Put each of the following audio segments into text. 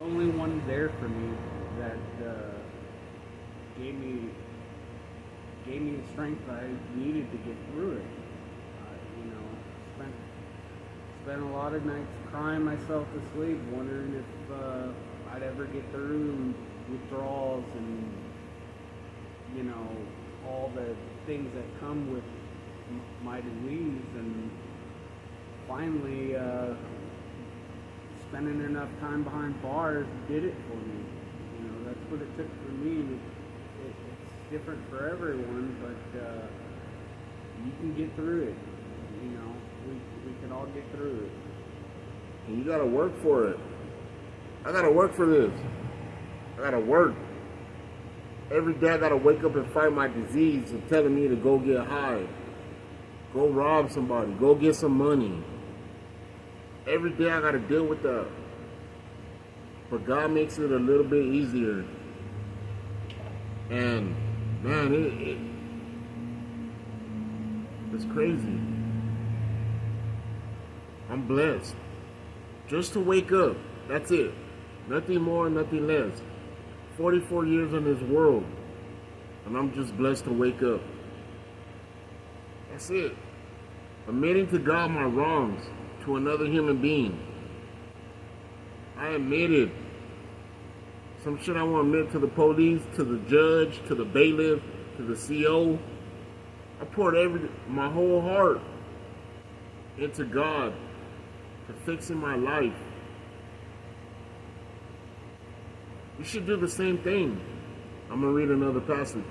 Only one there for me that gave me gave me the strength I needed to get through it. You know, spent spent a lot of nights crying myself to sleep, wondering if I'd ever get through withdrawals and all the things that come with my disease. And finally, spending enough time behind bars did it for me. That's what it took for me. It's different for everyone, but you can get through it. You know, we can all get through it. And you gotta work for it. I gotta work for this. I gotta work. Every day I gotta wake up and fight my disease and telling me to go get high. Go rob somebody. Go get some money. Every day I gotta deal with that. But God makes it a little bit easier. And man, it's crazy. I'm blessed. Just to wake up. That's it. Nothing more, nothing less. 44 years in this world. And I'm just blessed to wake up. That's it. Admitting to God my wrongs to another human being. I admitted some shit I want to admit to the police, to the judge, to the bailiff, to the CO. I poured my whole heart into God to fixing my life. We should do the same thing. I'm going to read another passage.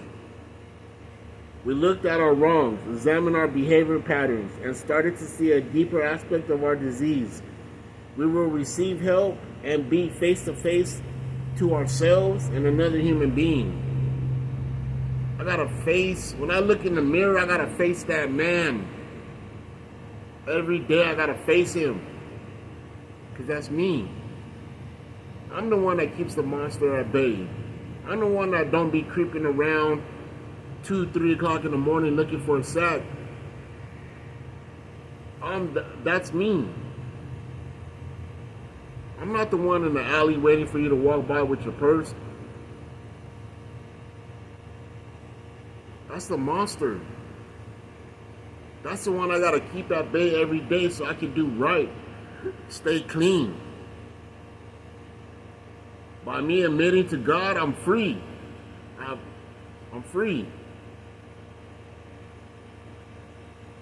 We looked at our wrongs, examined our behavior patterns, and started to see a deeper aspect of our disease. We will receive help and be face to face to ourselves and another human being. I gotta face, when I look in the mirror, I gotta face that man. Every day I gotta face him. Because that's me. I'm the one that keeps the monster at bay. I'm the one that don't be creeping around 2, 3 o'clock in the morning looking for a sack. That's me. I'm not the one in the alley waiting for you to walk by with your purse. That's the monster. That's the one I gotta keep at bay every day so I can do right. Stay clean. By me admitting to God, I'm free. I'm free.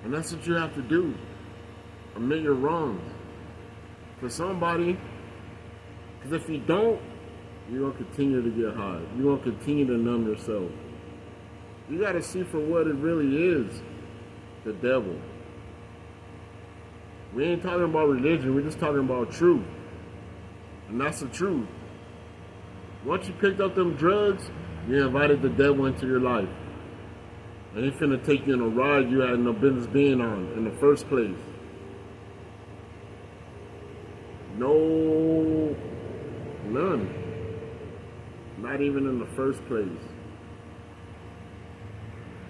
And that's what you have to do. Admit your wrongs. For somebody, because if you don't, you're going to continue to get high. You're going to continue to numb yourself. You got to see for what it really is, the devil. We ain't talking about religion, we're just talking about truth. And that's the truth. Once you picked up them drugs, you invited the devil into your life. And he's finna take you on a ride you had no business being on in the first place. No, none. Not even in the first place.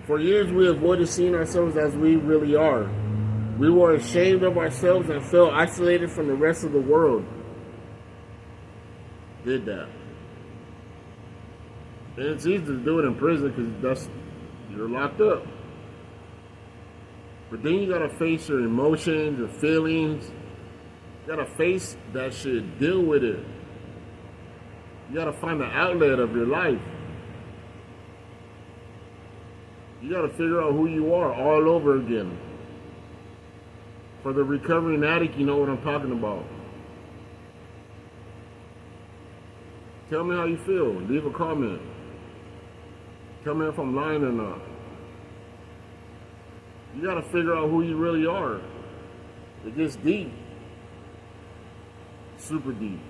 For years we avoided seeing ourselves as we really are. We were ashamed of ourselves and felt isolated from the rest of the world. Did that. And it's easy to do it in prison because you're locked up. But then you gotta face your emotions, your feelings. You gotta face that shit, deal with it. You gotta find the outlet of your life. You gotta figure out who you are all over again. For the recovering addict, you know what I'm talking about. Tell me how you feel. Leave a comment. Tell me if I'm lying or not. You gotta figure out who you really are. It gets deep. Super deep.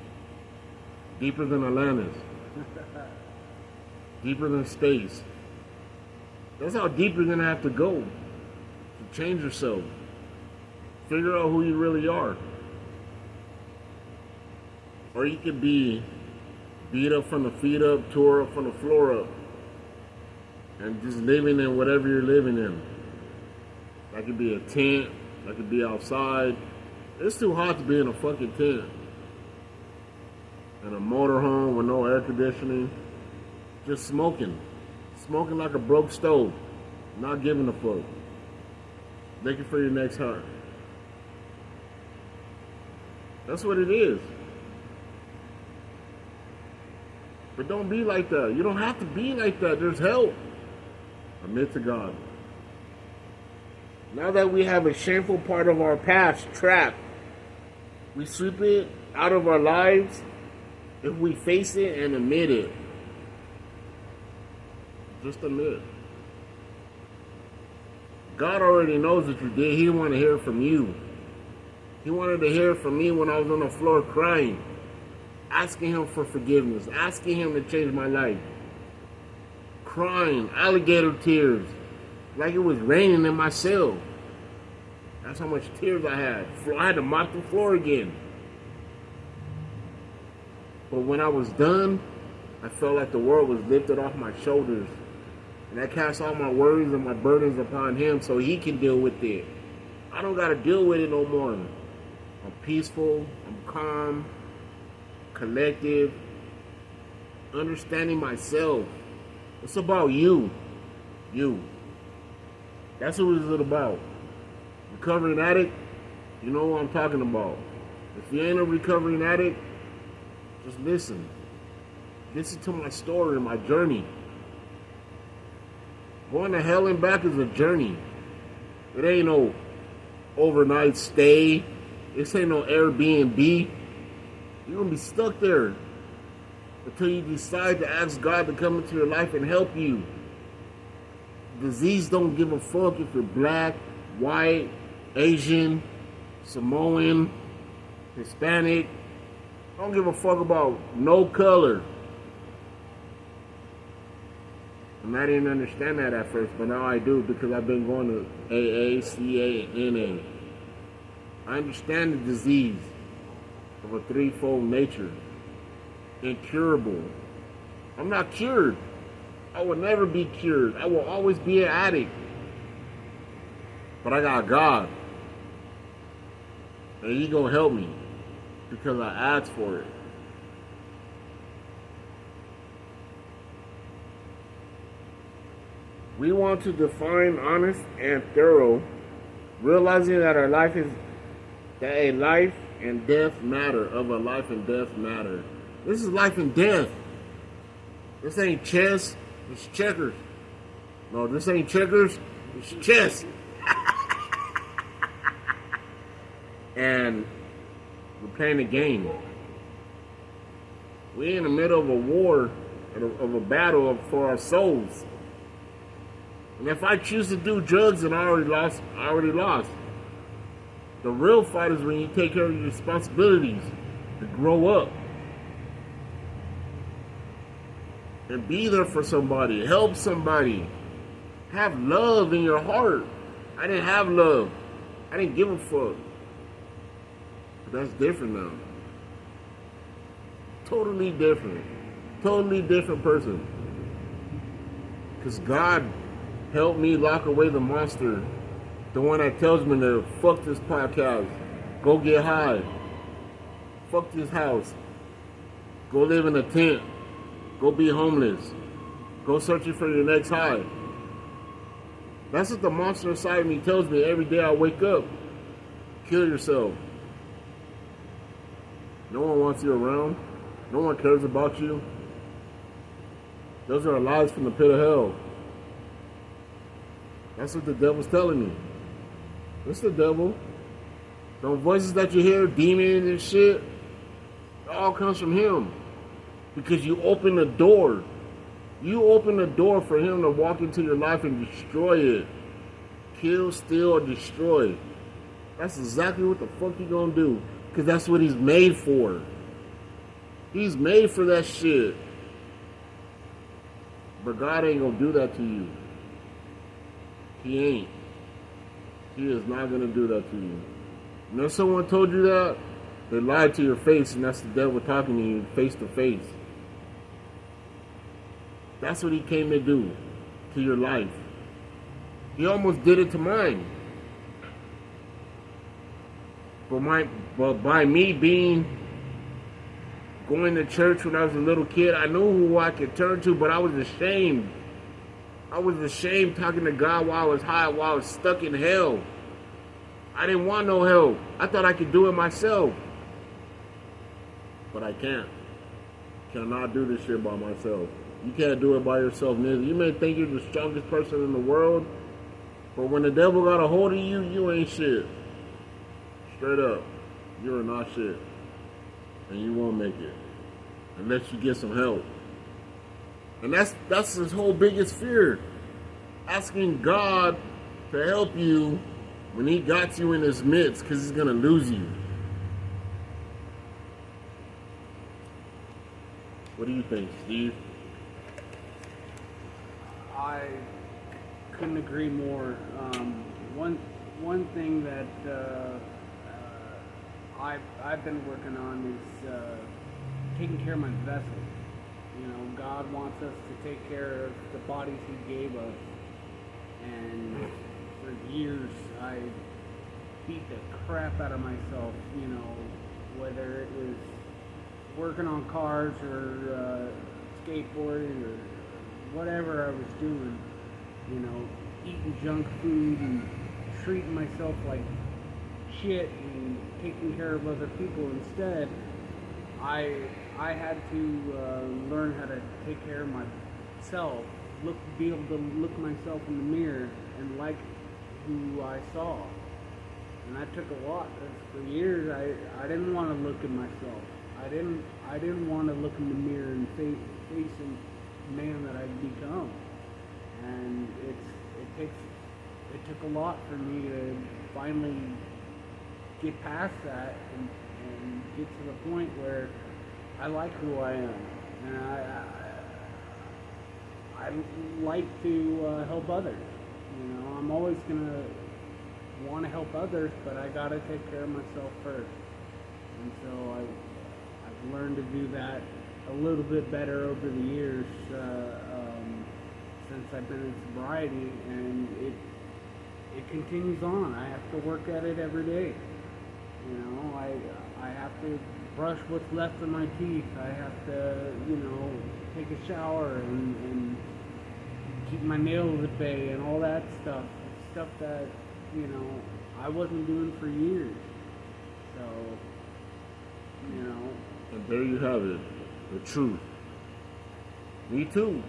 Deeper than Atlantis. Deeper than space. That's how deep you're gonna have to go to change yourself. Figure out who you really are. Or you could be beat up from the feet up, tore up from the floor up. And just living in whatever you're living in. That could be a tent. That could be outside. It's too hot to be in a fucking tent. in a motorhome with no air conditioning, just smoking like a broke stove, not giving a fuck, looking for your next high. That's what it is. But don't be like that. You don't have to be like that. There's help. Admit to God. Now that we have a shameful part of our past trapped, we sweep it out of our lives if we face it and admit it. Just admit. God already knows what you did. He didn't want to hear it from you. He wanted to hear it from me when I was on the floor crying, asking him for forgiveness, asking him to change my life. Crying, alligator tears, like it was raining in my cell. That's how much tears I had. I had to mop the floor again. But when I was done, I felt like the world was lifted off my shoulders. And I cast all my worries and my burdens upon him so he can deal with it. I don't got to deal with it no more. I'm peaceful, I'm calm, collective, understanding myself. It's about you. You. That's what it's about. Recovering addict, you know what I'm talking about. If you ain't a recovering addict, just listen. Listen to my story and my journey. Going to hell and back is a journey. It ain't no overnight stay. This ain't no Airbnb. You're going to be stuck there until you decide to ask God to come into your life and help you. Disease don't give a fuck if you're black, white, Asian, Samoan, Hispanic. Don't give a fuck about no color. And I didn't understand that at first, but now I do because I've been going to AA, CA, and NA. I understand the disease of a threefold nature. Incurable. I'm not cured. I will never be cured. I will always be an addict. But I got God. And He gonna help me because I asked for it. We want to define honest and thorough, realizing that our life is that a life and death matter of a life and death matter. This is life and death. This ain't chess, it's checkers. No, this ain't checkers, it's chess. And we're playing a game. We're in the middle of a war, of a battle for our souls. And if I choose to do drugs, then I already lost. The real fight is when you take care of your responsibilities to grow up. And be there for somebody, help somebody. Have love in your heart. I didn't have love. I didn't give a fuck. But that's different now. Totally different. Totally different person. Because God helped me lock away the monster. The one that tells me to fuck this podcast. Go get high. Fuck this house. Go live in a tent. Go be homeless. Go searching for your next high. That's what the monster inside me tells me every day I wake up. Kill yourself. No one wants you around. No one cares about you. Those are lies from the pit of hell. That's what the devil's telling me. It's the devil. Those voices that you hear, demons and shit, it all comes from him. Because you open the door. You open the door for him to walk into your life and destroy it. Kill, steal, or destroy. That's exactly what the fuck he gonna do. Because that's what he's made for. He's made for that shit. But God ain't gonna do that to you. He ain't. He is not gonna do that to you. And if someone told you that, they lied to your face, and that's the devil talking to you face to face. That's what he came to do to your life. He almost did it to mine. But by me being going to church when I was a little kid. I knew who I could turn to, but I was ashamed. I was ashamed talking to God while I was high, while I was stuck in hell. I didn't want no help. I thought I could do it myself. But I can't. Cannot do this shit by myself. You can't do it by yourself neither. You may think you're the strongest person in the world, but when the devil got a hold of you, you ain't shit. Straight up. You are not shit. And you won't make it. Unless you get some help. And that's his whole biggest fear. Asking God to help you when he got you in his midst, because he's going to lose you. What do you think, Steve? I couldn't agree more. One thing that I've been working on is taking care of my vessel. You know, God wants us to take care of the bodies He gave us, and for years I beat the crap out of myself. You know, whether it was working on cars or skateboarding or whatever I was doing, you know, eating junk food and treating myself like shit and taking care of other people instead. I had to learn how to take care of myself, be able to look myself in the mirror and like who I saw. And that took a lot. For years, I didn't want to look at myself. I didn't want to look in the mirror and face the man that I'd become. And it took a lot for me to finally get past that and get to the point where I like who I am, and I like to help others. You know, I'm always gonna want to help others, but I gotta take care of myself first. And so I've learned to do that a little bit better over the years since I've been in sobriety, and it continues on. I have to work at it every day. You know, I have to brush what's left of my teeth. I have to, you know, take a shower and keep my nails at bay and all that stuff. Stuff that, you know, I wasn't doing for years. So, you know. And there you have it. The truth. Me too.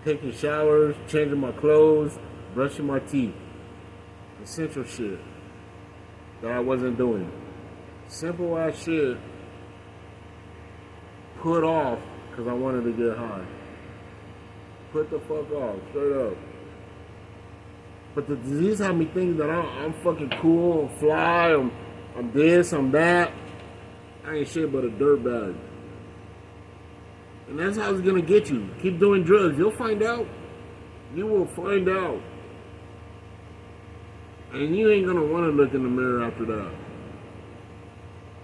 Taking showers, changing my clothes, brushing my teeth. Essential shit that I wasn't doing. Simple ass shit put off because I wanted to get high. Put the fuck off, straight up. But the disease had me thinking that I'm fucking cool, I'm fly, I'm this, I'm that. I ain't shit but a dirtbag. And that's how it's gonna get you. Keep doing drugs. You'll find out. You will find out. And you ain't gonna want to look in the mirror after that.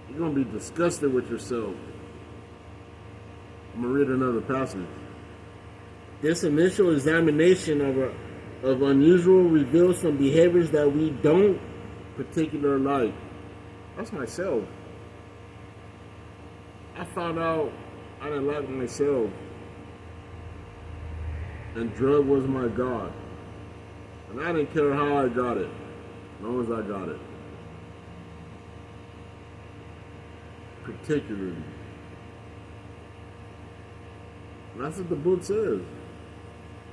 You're gonna be disgusted with yourself. I'm gonna read another passage. This initial examination of unusual reveals some behaviors that we don't particularly like. That's myself. I found out I didn't like myself. And drug was my God. And I didn't care how I got it, as long as I got it. Particularly. And that's what the book says.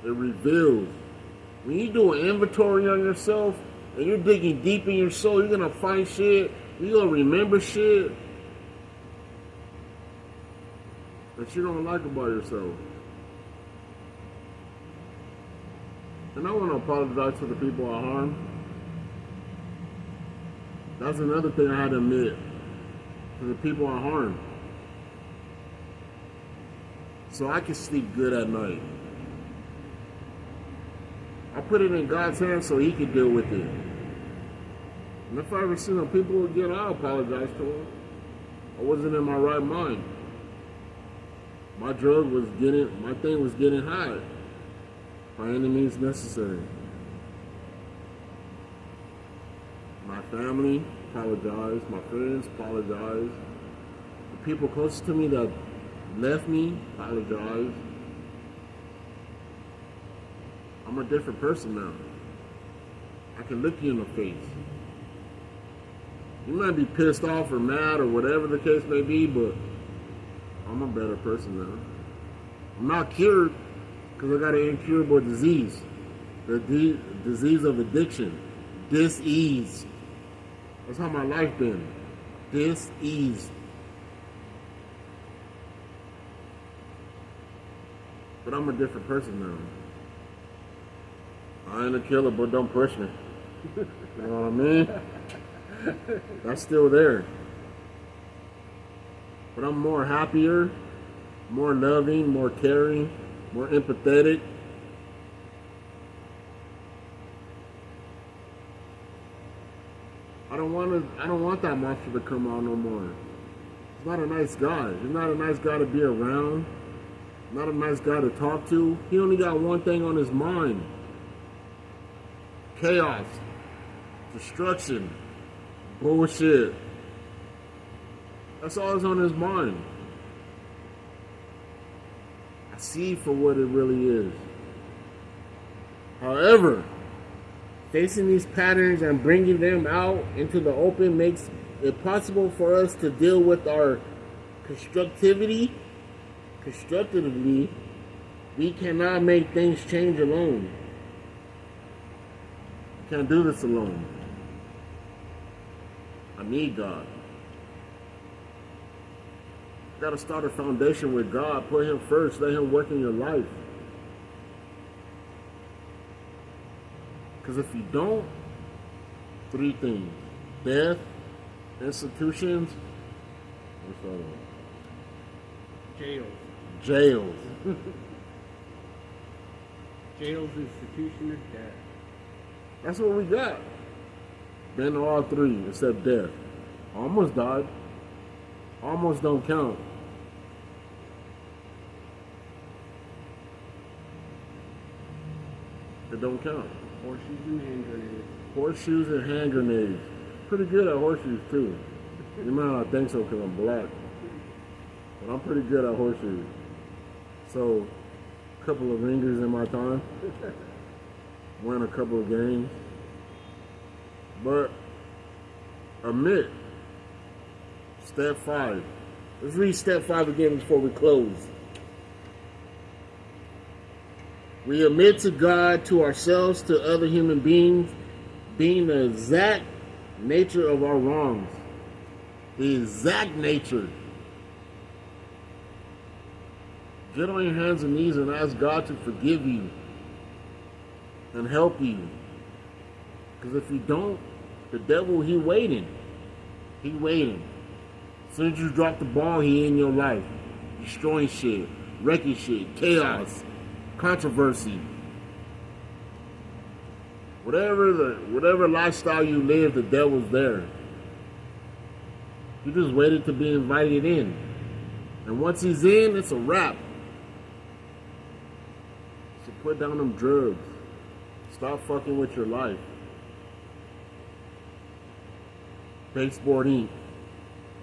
It reveals. When you do an inventory on yourself and you're digging deep in your soul, you're gonna find shit, you're gonna remember shit that you don't like about yourself. And I want to apologize to the people I harmed. That's another thing I had to admit. To the people I harmed. So I can sleep good at night. I put it in God's hands so He can deal with it. And if I ever see them people again, I'll apologize to them. I wasn't in my right mind. My thing was getting high. By any means necessary. My family, apologize. My friends, apologize. The people closest to me that left me, apologize. I'm a different person now. I can look you in the face. You might be pissed off or mad or whatever the case may be, but I'm a better person now. I'm not cured because I got an incurable disease. The disease of addiction. Dis-ease. That's how my life been. Dis-ease. But I'm a different person now. I ain't a killer, but don't push me. You know what I mean? That's still there. But I'm more happier, more loving, more caring, more empathetic. I don't want that monster to come out no more. He's not a nice guy. He's not a nice guy to be around. Not a nice guy to talk to. He only got one thing on his mind. Chaos. Destruction. Bullshit. That's all that's on his mind. I see for what it really is. However, facing these patterns and bringing them out into the open makes it possible for us to deal with our constructively. We cannot make things change alone. We can't do this alone. I need God. You gotta start a foundation with God. Put Him first. Let Him work in your life. Because if you don't, three things: death, institutions, what's the other one? Jails. Jails. Jails, institution, or death. That's what we got. Been to all three except death. Almost died. Almost don't count. It don't count. Horseshoes and hand grenades. Horseshoes and hand grenades. Pretty good at horseshoes too. You might not think so because I'm black. But I'm pretty good at horseshoes. So, a couple of ringers in my time. Won a couple of games. But, admit. Step 5. Let's read step 5 again before we close. We admit to God, to ourselves, to other human beings, being the exact nature of our wrongs. The exact nature. Get on your hands and knees and ask God to forgive you and help you. Because if you don't, the devil, he waiting. He waiting. As soon as you drop the ball, he in your life. Destroying shit, wrecking shit, chaos, controversy. Whatever lifestyle you live, the devil's there. You just waited to be invited in. And once he's in, it's a wrap. So put down them drugs. Stop fucking with your life. Baseboard Inc.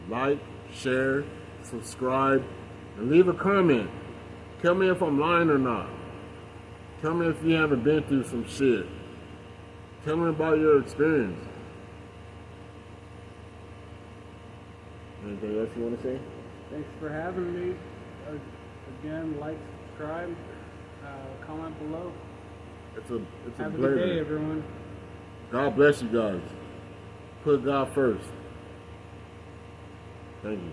Like, share, subscribe, and leave a comment. Tell me if I'm lying or not. Tell me if you haven't been through some shit. Tell me about your experience. Anything else you want to say? Thanks for having me. Again, like, subscribe, comment below. It's a Have a pleasure. good day, everyone. God bless you guys. Put God first. Thank you.